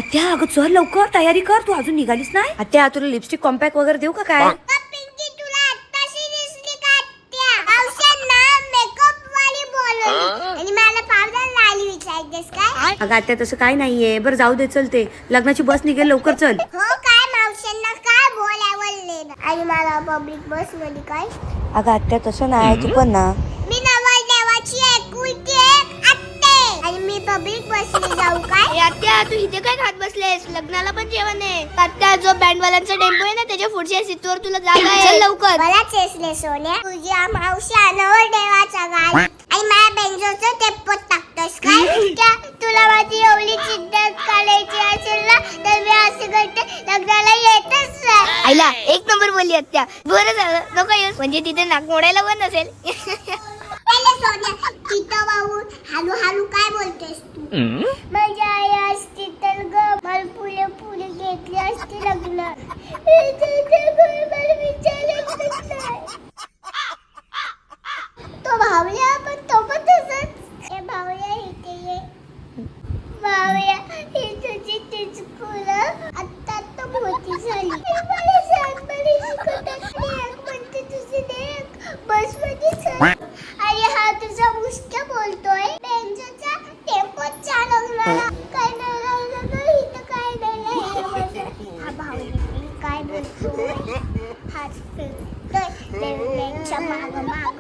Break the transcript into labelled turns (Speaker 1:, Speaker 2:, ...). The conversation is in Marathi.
Speaker 1: आत्या अगं चल लवकर तयारी कर, तू अजून निघालीस नाही. आत्या तुला लिपस्टिक कॉम्पॅक्ट वगैरे देऊ का काय? अगं आत्या तसं काय नाहीये. बरं जाऊ दे, चल ते लग्नाची बस निघेल, लवकर चल.
Speaker 2: हो काय मावशांना काय बोलावले आणि मला पब्लिक बस मध्ये काय.
Speaker 1: अगं आत्या तसं नाही, तू पण ना.
Speaker 2: मी नवरदेवाची एकुलती एक आत्ते आणि मी पब्लिक बसने जाऊ काय.
Speaker 3: आत्या तू इथे काय खात बसलेस? लग्नाला पण जेवण आहे. आत्या जो बँडवाल्यांचा टेम्पो आहे ना त्याच्या पुढच्या सीटवर तुला जागा आहे. चल लवकर.
Speaker 2: मला चेसले सोन्या तुझ्या मावशा नवरदेवाचा गाय आणि माझ्या बेंजोचं टेम्पोत टाकतोस काय. तुला माझी एवढी चिंता काढायची असेल ना तर मी असं करते, लग्नाला येतच नाही.
Speaker 3: आईला एक नंबर बोलली आत्या. बरं झालं नको येऊस, म्हणजे तिथे नाक मोडायला पण नसेल.
Speaker 2: पहिले सोन्या तिथं वाहून हालू हालू काय बोलतेस तू. माझी आई असती तर ग मला पुढे पुढे घेतली असती लग्न. मला विचारलंच नाही. तो भावल्या पण तो पण तसंच. ए भावल्या इथे ये. भावल्या ही तुझी तीच फुलं आता तर मोठी झाली. मला सांग मला शिकवतात एक म्हणते तुझी देख बस मध्ये चल. अरे हा तुझा मुश्किल बोलतोय. बेंचचा टेम्पो चालवणारा काय नाही राहिलं ना इथं काय नाही राहिलं. हा भावल्या मी काय बोलतोय हाच फिरतोय बेंचच्या मागं मागं.